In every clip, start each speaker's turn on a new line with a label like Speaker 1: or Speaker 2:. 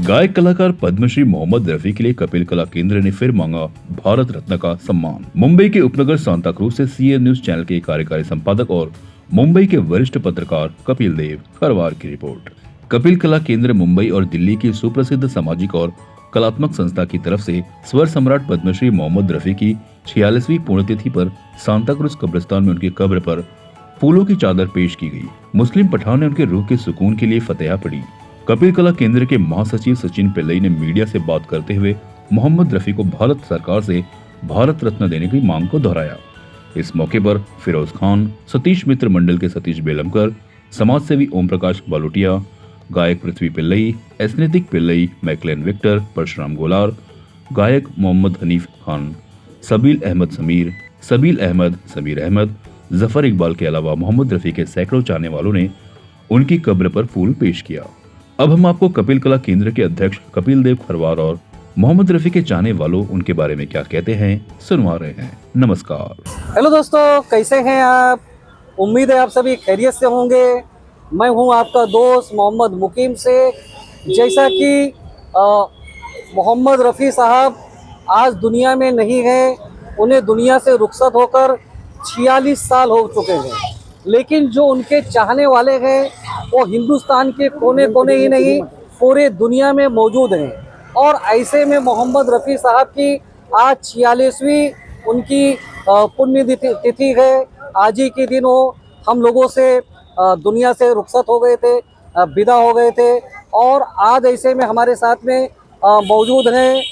Speaker 1: गायक कलाकार पद्मश्री मोहम्मद रफी के लिए कपिल कला केंद्र ने फिर मांगा भारत रत्न का सम्मान। मुंबई के उपनगर सांता क्रूज से सीए न्यूज चैनल के कार्यकारी संपादक और मुंबई के वरिष्ठ पत्रकार कपिल देव खरवार की रिपोर्ट। कपिल कला केंद्र मुंबई और दिल्ली की सुप्रसिद्ध सामाजिक और कलात्मक संस्था की तरफ से स्वर सम्राट पद्मश्री मोहम्मद रफी की 46वीं पुण्यतिथि पर सांता क्रूज कब्रिस्तान में उनकी कब्र पर फूलों की चादर पेश की गई। मुस्लिम पठान ने उनके रूह के सुकून के लिए फतेहा पढ़ी। कपिल कला केंद्र के महासचिव सचिन पिल्लई ने मीडिया से बात करते हुए मोहम्मद रफी को भारत सरकार से भारत रत्न देने की मांग को दोहराया। इस मौके पर फिरोज खान, सतीश मित्र मंडल के सतीश बेलमकर, समाज सेवी ओम प्रकाश बालोटिया, गायक पृथ्वी पिल्लई, एस्नेटिक पिल्लई, मैकलेन विक्टर, परशुराम गोलार, गायक मोहम्मद हनीफ खान, सबील अहमद, समीर अहमद, जफर इकबाल के अलावा मोहम्मद रफी के सैकड़ों चाहने वालों ने उनकी कब्र पर फूल पेश किया। अब हम आपको कपिल कला केंद्र के अध्यक्ष कपिल देव खरवार और मोहम्मद रफी के चाहने वालों उनके बारे में क्या कहते हैं सुनवा रहे हैं। नमस्कार।
Speaker 2: हेलो दोस्तों, कैसे हैं आप? उम्मीद है आप सभी खैरियत से होंगे। मैं हूं आपका दोस्त मोहम्मद मुकीम से। जैसा कि मोहम्मद रफ़ी साहब आज दुनिया में नहीं है, उन्हें दुनिया से रुखसत होकर 46 साल हो चुके हैं, लेकिन जो उनके चाहने वाले हैं वो हिंदुस्तान के कोने कोने ही नहीं पूरे दुनिया में मौजूद हैं। और ऐसे में मोहम्मद रफ़ी साहब की आज 46वीं उनकी पुण्य तिथि है। आज ही के दिन वो हम लोगों से दुनिया से रुखसत हो गए थे, विदा हो गए थे। और आज ऐसे में हमारे साथ में मौजूद हैं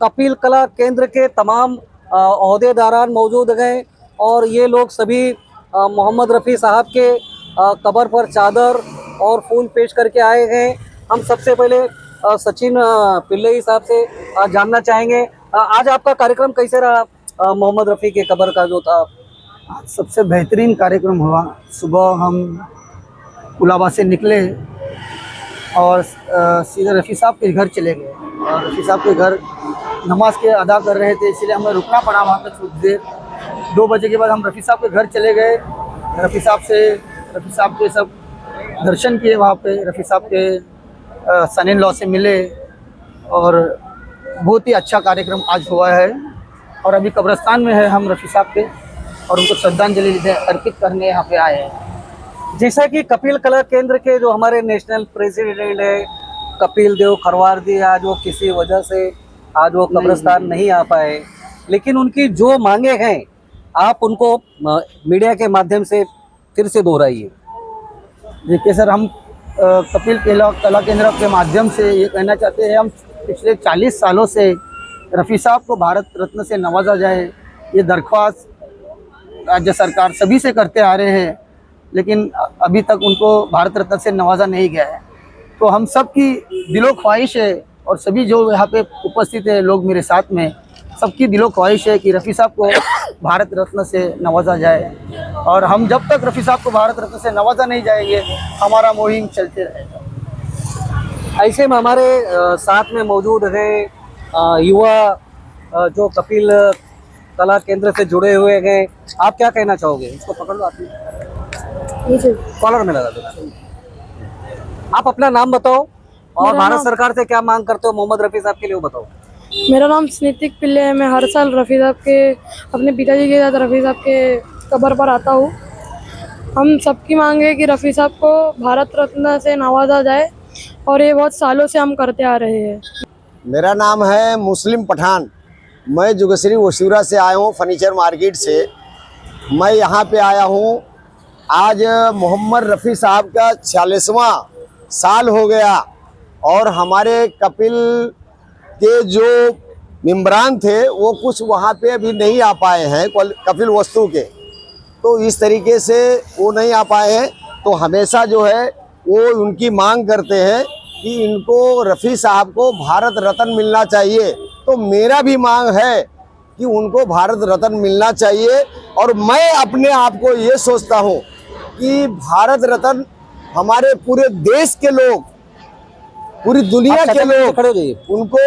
Speaker 2: कपिल कला केंद्र के तमाम ओहदेदारान मौजूद हैं और ये लोग सभी मोहम्मद रफ़ी साहब के कब्र पर चादर और फूल पेश करके आए हैं। हम सबसे पहले सचिन पिल्लई साहब से जानना चाहेंगे, आज आपका कार्यक्रम कैसे रहा? मोहम्मद रफ़ी के कब्र का जो था,
Speaker 3: आज सबसे बेहतरीन कार्यक्रम हुआ। सुबह हम कुलाबा से निकले और सीधे रफ़ी साहब के घर चले गए और रफ़ी साहब के घर नमाज के अदा कर रहे थे, इसलिए हमें रुकना पड़ा वहाँ पर कुछ देर। 2 बजे के बाद हम रफ़ी साहब के घर चले गए। रफ़ी साहब के सब दर्शन किए वहाँ पे। रफ़ी साहब के सन इन लॉ से मिले और बहुत ही अच्छा कार्यक्रम आज हुआ है। और अभी कब्रिस्तान में है हम रफ़ी साहब के और उनको श्रद्धांजलि अर्पित करने यहाँ पे आए हैं।
Speaker 2: जैसा कि कपिल कला केंद्र के जो हमारे नेशनल प्रेसिडेंट है कपिल देव खरवार जी, आज वो किसी वजह से आज वो कब्रिस्तान नहीं आ पाए, लेकिन उनकी जो मांगे हैं आप उनको मीडिया के माध्यम से फिर से दोहराइए।
Speaker 3: देखिए सर, हम कपिल कला केंद्र के माध्यम से ये कहना चाहते हैं, हम पिछले 40 सालों से रफ़ी साहब को भारत रत्न से नवाजा जाए, ये दरख्वास्त राज्य सरकार सभी से करते आ रहे हैं, लेकिन अभी तक उनको भारत रत्न से नवाजा नहीं गया है। तो हम सब की दिलो ख्वाहिश है और सभी जो यहाँ पे उपस्थित है लोग मेरे साथ में, सबकी दिलो ख्वाहिश है कि रफ़ी साहब को भारत रत्न से नवाजा जाए। और हम जब तक रफ़ी साहब को भारत रत्न से नवाजा नहीं जाएंगे, हमारा मुहिम चलते रहेगा।
Speaker 2: ऐसे में हमारे साथ में मौजूद है युवा जो कपिल कला केंद्र से जुड़े हुए हैं। आप क्या कहना चाहोगे? इसको पकड़ लो, आपने कॉलर में लगा दो। आप अपना नाम बताओ और भारत सरकार से क्या मांग करते हो मोहम्मद रफ़ी साहब के लिए, वो बताओ।
Speaker 4: मेरा नाम स्नेतिक पिल्ले है। मैं हर साल रफ़ी साहब के अपने पिताजी के साथ रफ़ी साहब के कब्र पर आता हूँ। हम सबकी मांग है कि रफ़ी साहब को भारत रत्न से नवाजा जाए और ये बहुत सालों से हम करते आ रहे हैं।
Speaker 5: मेरा नाम है मुस्लिम पठान। मैं जुगश्री वसूरा से आया हूँ, फर्नीचर मार्केट से। मैं यहाँ पे आया हूँ, आज मोहम्मद रफ़ी साहब का 46वां साल हो गया और हमारे कपिल के जो मेम्बरान थे वो कुछ वहाँ पे अभी नहीं आ पाए हैं, कपिल वस्तु के, तो इस तरीके से वो नहीं आ पाए हैं। तो हमेशा जो है वो उनकी मांग करते हैं कि इनको रफ़ी साहब को भारत रत्न मिलना चाहिए। तो मेरा भी मांग है कि उनको भारत रत्न मिलना चाहिए। और मैं अपने आप को ये सोचता हूँ कि भारत रत्न हमारे पूरे देश के लोग, पूरी दुनिया के लोग उनको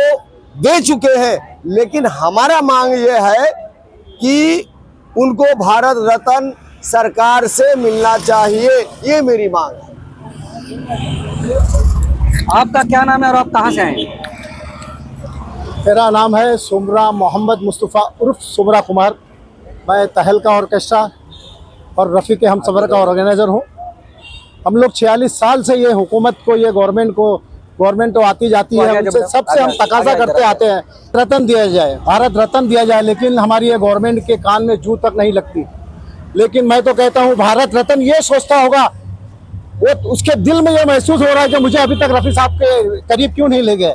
Speaker 5: दे चुके हैं, लेकिन हमारा मांग ये है कि उनको भारत रत्न सरकार से मिलना चाहिए। ये मेरी मांग है।
Speaker 2: आपका क्या नाम है और आप कहाँ से आए हैं?
Speaker 6: मेरा नाम है सुमरा मोहम्मद मुस्तफ़ा उर्फ सुमरा कुमार। मैं तहलका ऑर्केस्ट्रा और रफ़ी के हमसफ़र का ऑर्गेनाइज़र हूँ। हम लोग 46 साल से ये हुकूमत को, ये गवर्नमेंट तो आती जाती है, उनसे सबसे हम तकाजा करते आते हैं रत्न दिया जाए, भारत रत्न दिया जाए, लेकिन हमारी ये गवर्नमेंट के कान में जू तक नहीं लगती। लेकिन मैं तो कहता हूँ भारत रत्न ये सोचता होगा, वो उसके दिल में ये महसूस हो रहा है कि मुझे अभी तक रफ़ी साहब के करीब क्यों नहीं ले गए।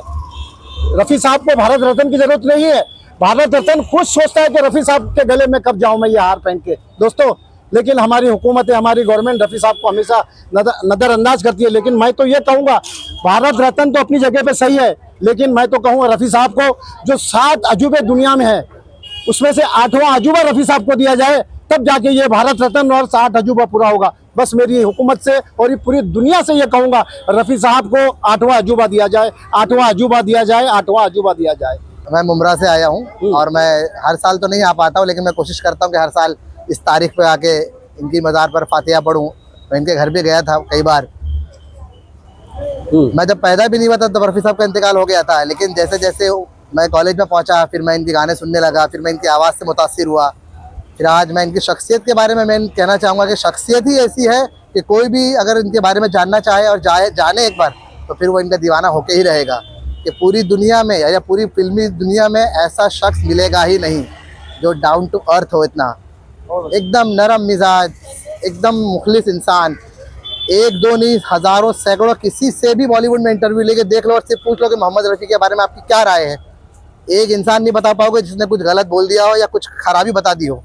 Speaker 6: रफ़ी साहब को भारत रत्न की जरूरत नहीं है, भारत रत्न खुद सोचता है कि रफ़ी साहब के गले में कब जाऊं मैं ये हार पहन के दोस्तों। लेकिन हमारी हुकूमत है, हमारी गवर्नमेंट रफ़ी साहब को हमेशा नज़रअंदाज करती है। लेकिन मैं तो ये कहूँगा भारत रत्न तो अपनी जगह पे सही है, लेकिन मैं तो कहूँगा रफ़ी साहब को जो 7 अजूबे दुनिया में है उसमें से 8वां अजूबा रफ़ी साहब को दिया जाए, तब जाके ये भारत रत्न और 7 अजूबा पूरा होगा। बस मेरी हुकूमत से और ये पूरी दुनिया से ये कहूँगा रफ़ी साहब को 8वां अजूबा दिया जाए, 8वां अजूबा दिया जाए, 8वां अजूबा दिया जाए।
Speaker 5: मैं मुमरा से आया हूँ और मैं हर साल तो नहीं आ पाता हूँ, लेकिन मैं कोशिश करता हूँ कि हर साल इस तारीख पे आके इनकी मज़ार पर फातिहा पढ़ूँ। मैं इनके घर भी गया था कई बार। मैं जब पैदा भी नहीं हुआ था तब रफ़ी साहब का इंतकाल हो गया था, लेकिन जैसे जैसे मैं कॉलेज में पहुँचा फिर मैं इनके गाने सुनने लगा, फिर मैं इनकी आवाज़ से मुतासिर हुआ। फिर आज मैं इनकी शख्सियत के बारे में मैं कहना चाहूँगा कि शख्सियत ही ऐसी है कि कोई भी अगर इनके बारे में जानना चाहे और जाने एक बार, तो फिर वो इनका दीवाना होके ही रहेगा। कि पूरी दुनिया में या पूरी फिल्मी दुनिया में ऐसा शख्स मिलेगा ही नहीं जो डाउन टू अर्थ हो, इतना एकदम नरम मिजाज, एकदम मुखलिस इंसान। 1-2 नहीं, हज़ारों सैकड़ों किसी से भी बॉलीवुड में इंटरव्यू लेके देख लो और सिर्फ पूछ लो कि मोहम्मद रफ़ी के बारे में आपकी क्या राय है, एक इंसान नहीं बता पाओगे जिसने कुछ गलत बोल दिया हो या कुछ खराबी बता दी हो।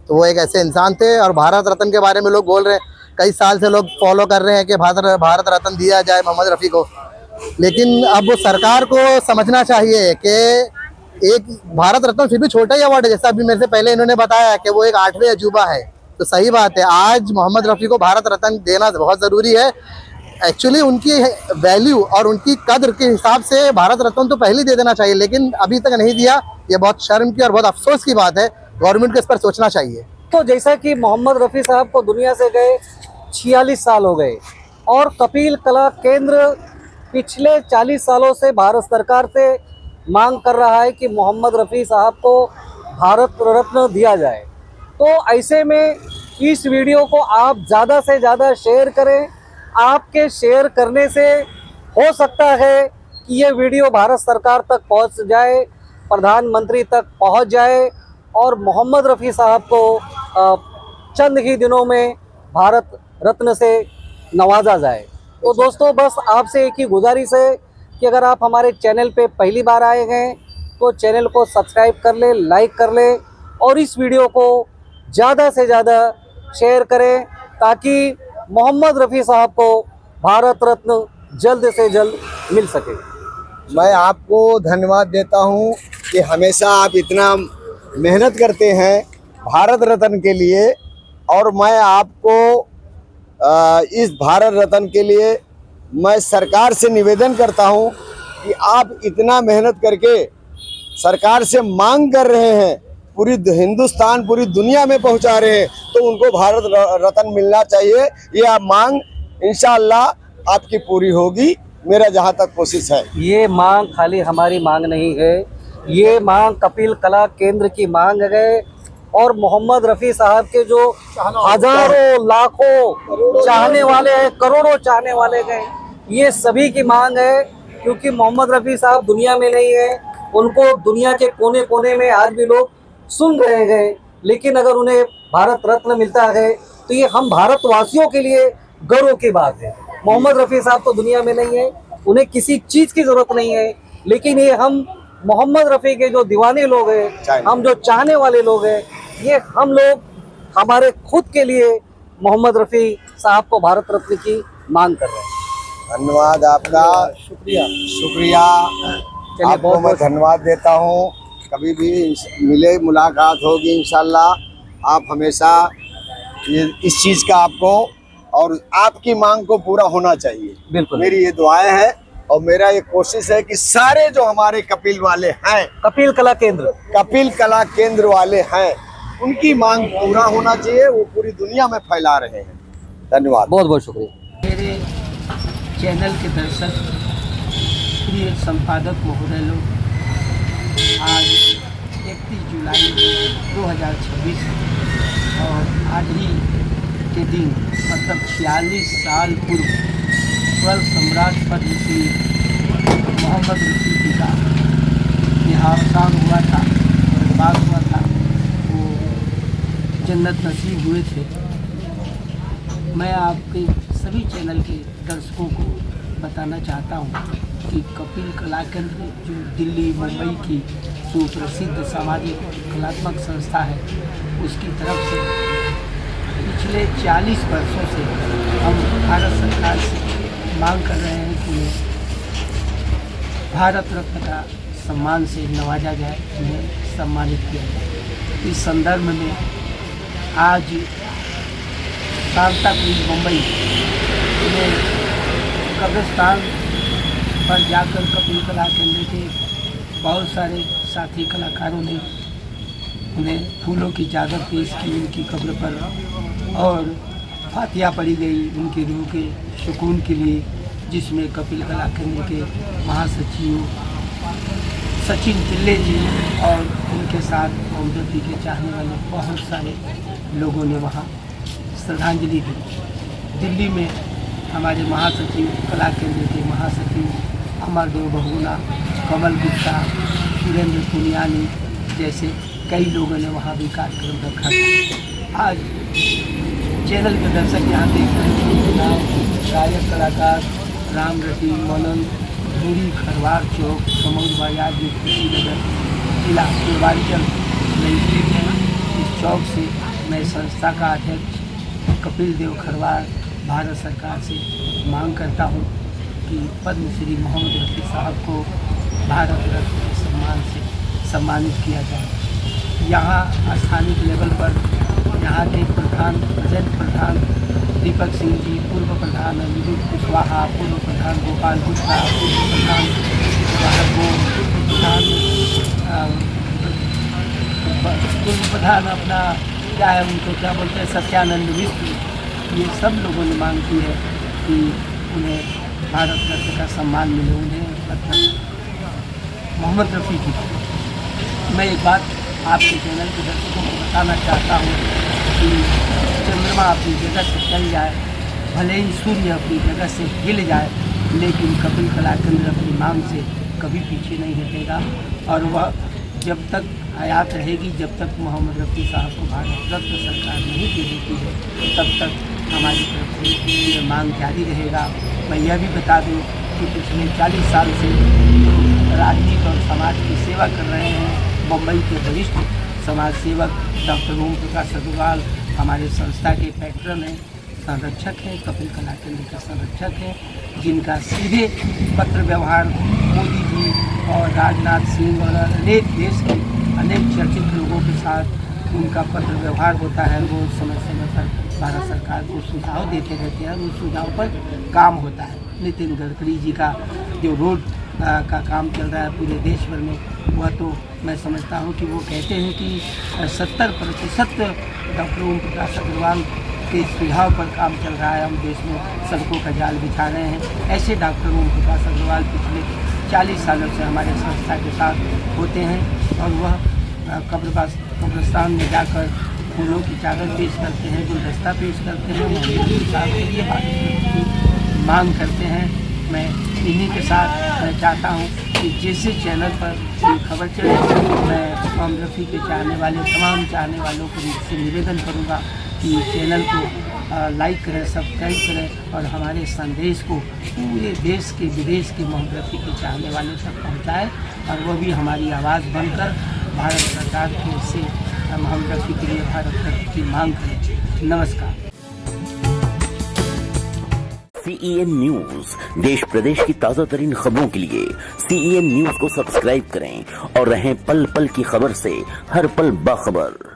Speaker 5: तो वो एक ऐसे इंसान थे। और भारत रत्न के बारे में लोग बोल रहे हैं, कई साल से लोग फॉलो कर रहे हैं कि भारत रत्न दिया जाए मोहम्मद रफ़ी को, लेकिन अब वो सरकार को समझना चाहिए कि एक भारत रत्न फिर भी छोटा ही अवार्ड है। जैसा अभी मेरे से पहले इन्होंने बताया कि वो एक 8वें अजूबा है, तो सही बात है। आज मोहम्मद रफ़ी को भारत रत्न देना बहुत ज़रूरी है। एक्चुअली उनकी वैल्यू और उनकी कद्र के हिसाब से भारत रत्न तो पहले दे देना चाहिए, लेकिन अभी तक नहीं दिया। ये बहुत शर्म की और बहुत अफसोस की बात है। गवर्नमेंट को इस पर सोचना चाहिए।
Speaker 2: तो जैसा कि मोहम्मद रफ़ी साहब को दुनिया से गए 46 साल हो गए और कपिल कला केंद्र पिछले 40 सालों से भारत सरकार से मांग कर रहा है कि मोहम्मद रफ़ी साहब को भारत रत्न दिया जाए। तो ऐसे में इस वीडियो को आप ज़्यादा से ज़्यादा शेयर करें। आपके शेयर करने से हो सकता है कि ये वीडियो भारत सरकार तक पहुंच जाए, प्रधानमंत्री तक पहुंच जाए और मोहम्मद रफ़ी साहब को चंद ही दिनों में भारत रत्न से नवाजा जाए। तो दोस्तों बस आपसे एक ही गुजारिश है कि अगर आप हमारे चैनल पे पहली बार आए हैं तो चैनल को सब्सक्राइब कर ले, लाइक कर ले और इस वीडियो को ज़्यादा से ज़्यादा शेयर करें ताकि मोहम्मद रफ़ी साहब को भारत रत्न जल्द से जल्द मिल सके।
Speaker 5: मैं आपको धन्यवाद देता हूँ कि हमेशा आप इतना मेहनत करते हैं भारत रत्न के लिए, और मैं आपको इस भारत रत्न के लिए मैं सरकार से निवेदन करता हूं कि आप इतना मेहनत करके सरकार से मांग कर रहे हैं, पूरी हिंदुस्तान पूरी दुनिया में पहुंचा रहे हैं, तो उनको भारत रत्न मिलना चाहिए। ये मांग इंशाअल्लाह आपकी पूरी होगी, मेरा जहां तक कोशिश है। ये
Speaker 2: मांग खाली हमारी मांग नहीं है, ये मांग कपिल कला केंद्र की मांग है और मोहम्मद रफ़ी साहब के जो हजारों लाखों चाहने वाले हैं, करोड़ों चाहने वाले हैं, ये सभी की मांग है। क्योंकि मोहम्मद रफ़ी साहब दुनिया में नहीं है, उनको दुनिया के कोने कोने में आज भी लोग सुन रहे हैं, लेकिन अगर उन्हें भारत रत्न मिलता है तो ये हम भारतवासियों के लिए गर्व की बात है। मोहम्मद रफ़ी साहब तो दुनिया में नहीं है, उन्हें किसी चीज़ की ज़रूरत नहीं है, लेकिन ये हम मोहम्मद रफ़ी के जो दीवाने लोग हैं, हम जो चाहने वाले लोग हैं, ये हम लोग हमारे खुद के लिए मोहम्मद रफ़ी साहब को भारत रत्न की मांग कर रहे हैं।
Speaker 5: धन्यवाद आपका, शुक्रिया आपको मैं धन्यवाद देता हूँ। कभी भी मिले मुलाकात होगी इंशाल्लाह। आप हमेशा इस चीज़ का आपको और आपकी मांग को पूरा होना चाहिए, बिल्कुल मेरी ये दुआएं हैं और मेरा ये कोशिश है कि सारे जो हमारे कपिल वाले हैं, कपिल कला केंद्र वाले हैं, उनकी मांग पूरा होना चाहिए। वो पूरी दुनिया में फैला रहे हैं। धन्यवाद,
Speaker 2: बहुत बहुत शुक्रिया।
Speaker 7: मेरे चैनल के दर्शक प्रिय संपादक महोदय लोग, आज 31 जुलाई 2026 और आज ही के दिन मतलब 46 साल पूर्व स्वर्ण सम्राट पर ऋषि मोहम्मद रफ़ी जी का देहावसान हुआ था, स्वर्गवास हुआ था, वो जन्नत नसीब हुए थे। मैं आपके सभी चैनल के दर्शकों को बताना चाहता हूँ कि कपिल कला केंद्र जो दिल्ली मुंबई की सुप्रसिद्ध सामाजिक कलात्मक संस्था है, उसकी तरफ से पिछले 40 वर्षों से हम भारत सरकार से मांग कर रहे हैं कि भारत रत्न का सम्मान से नवाजा जाए, उन्हें सम्मानित किया जाए। इस संदर्भ में आज सांताक्रूज मुंबई में कब्रिस्तान पर जाकर कपिल कला केंद्र के बहुत सारे साथी कलाकारों ने उन्हें फूलों की चादर पेश की उनकी कब्र पर, और फातिया पढ़ी गई उनकी रूह के सुकून के लिए, जिसमें कपिल कला केंद्र के महासचिव सचिन पिल्ले जी और उनके साथ मोहम्मद रफ़ी के चाहने वाले बहुत सारे लोगों ने वहाँ श्रद्धांजलि दी। दिल्ली में हमारे महासचिव कला केंद्र के महासचिव अमरदेव बहुगुणा, कमल गुप्ता, सुरेंद्र पुनियानी जैसे कई लोगों ने वहाँ भी कार्यक्रम रखा था। आज चैनल के दर्शक यहाँ देख रहे हैं गायक कलाकार राम रफी, मनन, धूरी, खरवार चौक, समौर बाजार, जो कुशीनगर जिला पूर्वांचल में स्थित है। इस चौक से मैं संस्था का अध्यक्ष कपिल देव खरवार भारत सरकार से मांग करता हूँ कि पद्मश्री मोहम्मद रफ़ी साहब को भारत रत्न के सम्मान से सम्मानित किया जाए। यहाँ स्थानीय लेवल पर यहाँ के प्रधान प्रेजेंट प्रधान दीपक सिंह जी, पूर्व प्रधान अनिरुद्ध कुशवाहा, पूर्व प्रधान गोपाल गुप्ता, पूर्व प्रधान पूर्व प्रधान अपना क्या है उनको क्या बोलते हैं सत्यानंद मिश्र, ये सब लोगों ने मांग की है कि उन्हें भारत रत्न का सम्मान मिले, उन्हें मतलब मोहम्मद रफ़ी की। मैं एक बात आपके चैनल के दर्शकों को बताना चाहता हूँ कि चंद्रमा अपनी जगह से चल जाए, भले ही सूर्य अपनी जगह से हिल जाए, लेकिन कपिल कला केंद्र अपनी मांग से कभी पीछे नहीं हटेगा, और वह जब तक हयात रहेगी, जब तक मोहम्मद रफ़ी साहब को भारत रत्न सरकार नहीं दे देती है, तब तक हमारी तरफ से ये मांग जारी रहेगा। मैं यह भी बता दूं कि पिछले 40 साल से जो राजनीति और समाज की सेवा कर रहे हैं मुंबई के वरिष्ठ समाज सेवक डॉक्टर ओम प्रकाश अग्रवाल हमारे संस्था के पैट्रन हैं, संरक्षक हैं, कपिल कला केंद्र के संरक्षक हैं, जिनका सीधे पत्र व्यवहार मोदी जी और राजनाथ सिंह और अनेक देश के अनेक चर्चित लोगों के साथ उनका पत्र व्यवहार होता है। वो समय समय पर भारत सरकार को सुझाव देते रहते हैं, उस सुझाव पर काम होता है। नितिन गडकरी जी का जो रोड का काम चल रहा है पूरे देश भर में, वह तो मैं समझता हूँ कि वो कहते हैं कि 70% डॉक्टर ओम प्रकाश अग्रवाल के सुझाव पर काम चल रहा है। हम देश में सड़कों का जाल बिछा रहे हैं। ऐसे डॉक्टर ओम प्रकाश अग्रवाल पिछले 40 सालों से हमारे संस्था के साथ होते हैं, और वह कब्रिस्तान में जाकर फूलों की चादर पेश करते हैं, गुलदस्ता पेश करते हैं, साहब के लिए बात मांग करते हैं। मैं इन्हीं के साथ मैं चाहता हूँ कि जैसे चैनल पर ये खबर चले, मैं मोहम्मद रफ़ी के चाहने वाले तमाम चाहने वालों को से निवेदन करूँगा कि चैनल को लाइक करें, सब्सक्राइब करें और हमारे संदेश को पूरे देश के विदेश के मोहम्मद रफ़ी के चाहने वालों तक पहुँचाएँ, और वो भी हमारी आवाज़ बनकर भारत सरकार की ओर से मोहम्मद रफ़ी के लिए भारत रत्न की मांग करें। नमस्कार।
Speaker 8: CEN न्यूज देश प्रदेश की ताजा तरीन खबरों के लिए CEN न्यूज को सब्सक्राइब करें और रहें पल पल की खबर से हर पल बाखबर।